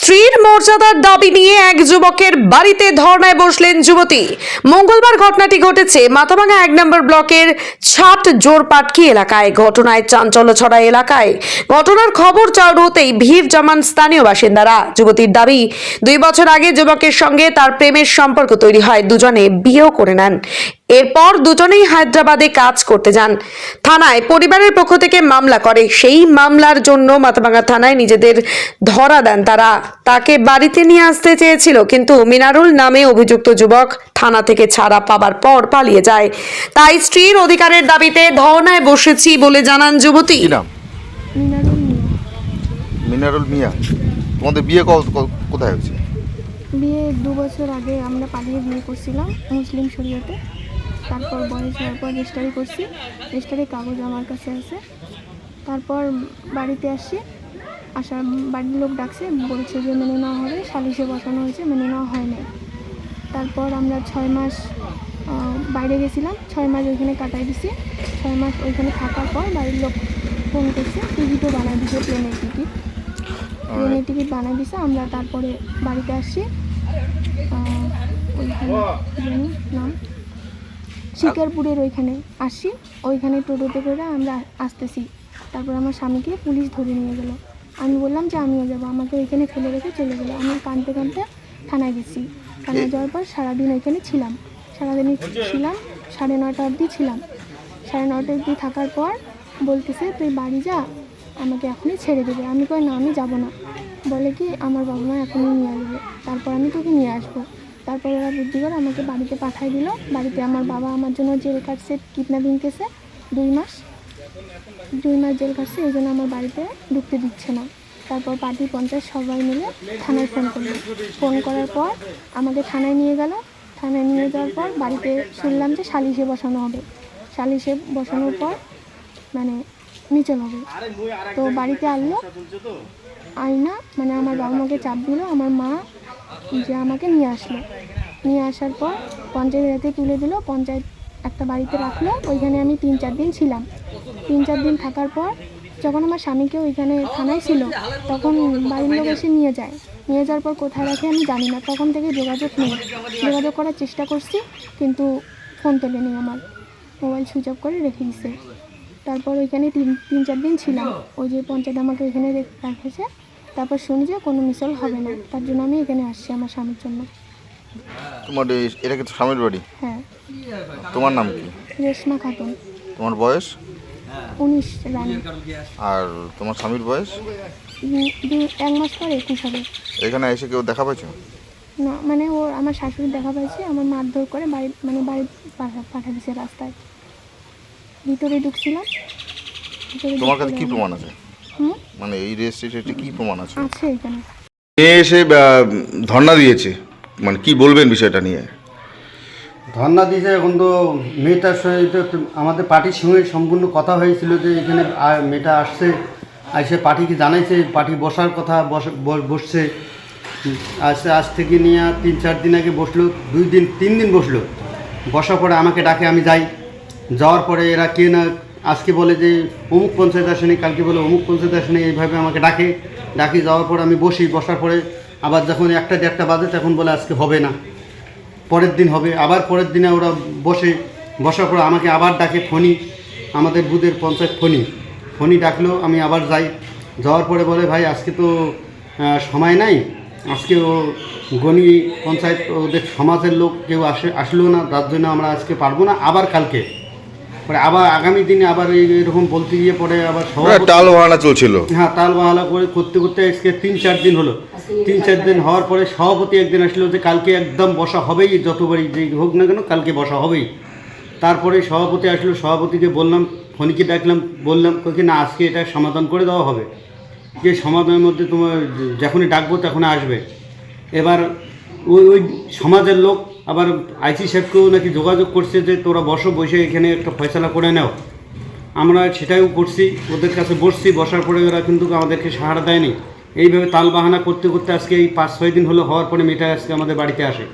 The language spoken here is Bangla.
স্ত্রীর মর্যাদার দাবি নিয়ে এক যুবকের বাড়িতে ধর্নায় বসলেন যুবতী। মঙ্গলবার ঘটনাটি ঘটেছে মাথাভাঙা 1 নম্বর ব্লকের ছাট জোরপাটকি এলাকায়। ঘটনায় চাঞ্চল্য ছড়ায় এলাকায়। ঘটনার খবর চাউর হতেই ভিড় জমান স্থানীয় বাসিন্দারা। যুবতীর দাবি, 2 বছর আগে যুবকের সঙ্গে তার প্রেমের সম্পর্ক তৈরি হয়, দুজনে বিয়েও করে নেন। এরপর দুজনেই হায়দ্রাবাদে কাজ করতে যান। থানায় পরিবারের পক্ষ থেকে মামলা করে। সেই মামলার জন্য মাথাভাঙা থানায় নিজেদের ধরা দেন তারা। তাকে বাড়িতে নিয়ে আসতে চেয়েছিল, কিন্তু মিনারুল নামে অভিযুক্ত যুবক থানা থেকে ছাড়া পাবার পর পালিয়ে যায়। তাই স্ত্রীর অধিকারের দাবিতে ধর্নায় বসেছি বলে জানান যুবতী। কি নাম? মিনারুল মিয়া। মিনারুল মিয়া। তোমাদের বিয়ে কোথায় হয়েছে? বিয়ে 2 বছর আগে আমরা পালিয়ে বিয়ে করছিলাম মুসলিম শরীয়তে। তারপর বয়স হওয়ার পর রেজিস্ট্রি করছি। রেজিস্ট্রি কাগজ আমার কাছে আছে। তারপর বাড়িতে আসি, আসার বাড়ির লোক ডাকছে, বলছে যে মেনে নেওয়া হবে। সালিশে বসানো হয়েছে, মেনে নেওয়া হয় নাই। তারপর আমরা 6 মাস বাইরে গেছিলাম, 6 মাস ওইখানে কাটাই দিছি। 6 মাস ওইখানে থাকার পর বাড়ির লোক ফোন করছে, টিকিটও বানাই দিছে, প্লেনের টিকিট বানাই দিছে। আমরা তারপরে বাড়িতে আসছি, ওইখানে নাম শিকারপুরের ওইখানে আসি। ওইখানে টোটোতে করে আমরা আসতেছি। তারপর আমার স্বামীকে পুলিশ ধরে নিয়ে গেল। আমি বললাম যে আমিও যাবো, আমাকে ওইখানে ফেলে রেখে চলে গেলো। আমি কাঁদতে কাঁদতে থানায় গেছি। থানায় যাওয়ার পর সারাদিন ওইখানে ছিলাম। সারাদিনই ছিলাম, 9:30 অবধি ছিলাম। 9:30 অবধি থাকার পর বলতেছে তুই বাড়ি যা, আমাকে এখনই ছেড়ে দেবে। আমি কই না, আমি যাব না। বলে কি আমার বাবা মা এখনই নিয়ে আসবে, তারপর আমি তোকে নিয়ে আসবো। তারপর ওরা বুদ্ধি করে আমাকে বাড়িতে পাঠিয়ে দিল। বাড়িতে আমার বাবা আমার জন্য জেল কাটছে, কিডন্যাপিং কেসে 2 মাস জেল কাটছে। এই জন্য আমার বাড়িতে ঢুকতে দিচ্ছে না। তারপর পার্টি পঞ্চায়েত সবাই মিলে থানায় ফোন করলো। ফোন করার পর আমাকে থানায় নিয়ে গেল। থানায় নিয়ে যাওয়ার পর বাড়িতে শুনলাম যে সালিশে বসানো হবে। সালিশে বসানোর পর মানে মিচল হবে। তো বাড়িতে আনলো, আইনা মানে আমার বাবা মাকে চাপ দিল। আমার মা যে আমাকে নিয়ে আসলো। নিয়ে আসার পর পঞ্চায়েতে তুলে দিল। পঞ্চায়েত একটা বাড়িতে রাখলো। ওইখানে আমি 3-4 দিন ছিলাম। 3-4 দিন থাকার পর যখন আমার স্বামীকে ওইখানে থানায় ছিল, তখন বাড়ির লোক এসে নিয়ে যায়। নিয়ে যাওয়ার পর কোথায় রাখে আমি জানি না। তখন থেকে যোগাযোগ নেই। যোগাযোগ করার চেষ্টা করছি, কিন্তু ফোন তোলেনি আমার। মোবাইল সুইচ অফ করে রেখে দিছে। তারপর ওইখানে 3-4 দিন ছিলাম। ওই যে পঞ্চায়েত আমাকে ওইখানে রেখেছে। তারপর শুনি যে কোনো মিসল হবে না, তার জন্য আমি এখানে আসছি আমার স্বামীর জন্য। তোমার এটা কি স্বামীর বাড়ি? হ্যাঁ। তোমার নাম কি? রেশমা খাতুন। তোমার বয়স? 19 রানী। আর তোমার স্বামীর বয়স? 1 মাস পর 21 হবে। এখানে এসে কেউ দেখা পাইছো? না, মানে ওর আমার শাশুড়ি দেখা পাইছে। আমার মারধর করে বাড়ি পাঠা দিছে রাস্তায়। ভিতরে ঢুকছিলাম। তোমার কাছে কি প্রমাণ আছে? মানে এই রেজিস্ট্রিতে কি প্রমাণ আছে? আছে এখানে। এসে ধর্ণা দিয়েছে, মানে কি বলবেন বিষয়টা নিয়ে? ধর্ণা দিয়েছে। এখন তো মেয়েটার সঙ্গে তো আমাদের পার্টির সঙ্গে সম্পূর্ণ কথা হয়েছিল যে এখানে মেয়েটা আসছে, এসে পার্টিকে জানাইছে, পার্টি বসার কথা বসছে। আজ থেকে নিয়ে 3-4 দিন আগে বসলো, 3 দিন বসলো। বসার পরে আমাকে ডাকে, আমি যাই। যাওয়ার পরে এরা কে না আজকে বলে যে অমুক পঞ্চায়েত আসেনি, কালকে বলে অমুক পঞ্চায়েত আসেনি, এইভাবে আমাকে ডাকি। যাওয়ার পর আমি বসার পরে আবার যখন 1-1:30 বাজে তখন বলে আজকে হবে না, পরের দিন হবে। আবার পরের দিনে ওরা বসার পর আমাকে আবার ডাকে ফোনি, আমাদের বুথের পঞ্চায়েত ফোনি ডাকলো। আমি আবার যাই। যাওয়ার পরে বলে ভাই আজকে তো সময় নাই, আজকে ও গণি পঞ্চায়েত ওদের সমাজের লোক কেউ আসলো না, তার জন্য আমরা আজকে পারবো না, আবার কালকে। পরে আবার আগামী দিনে আবার এরকম বলতে গিয়ে পরে আবার টালবাহানা চলছিল। হ্যাঁ, টালবাহানা করতে আজকে 3-4 দিন হলো। 3-4 দিন হওয়ার পরে সভাপতি একদিন আসলো যে কালকে একদম বসা হবেই, যতবারই যে হোক না কেন কালকে বসা হবেই। তারপরে সভাপতি আসলো, সভাপতিকে বললাম, ফোনিকে ডাকলাম, বললাম কি না আজকে এটা সমাধান করে দেওয়া হবে, যে সমাধানের মধ্যে তোমার যখনই ডাকবো তখনই আসবে। এবার ওই সমাজের লোক আবার আইসি সাহেবকেও নাকি যোগাযোগ করছে যে তোরা বসে এখানে একটা ফয়সালা করে নাও। আমরা সেটাও করছি, ওদের কাছে বসার পরে ওরা কিন্তু আমাদেরকে সাহারা দেয়নি। এইভাবে তালবাহানা করতে আজকে এই 5-6 দিন হলো, হওয়ার পরে মেয়েটা আজকে আমাদের বাড়িতে আসে।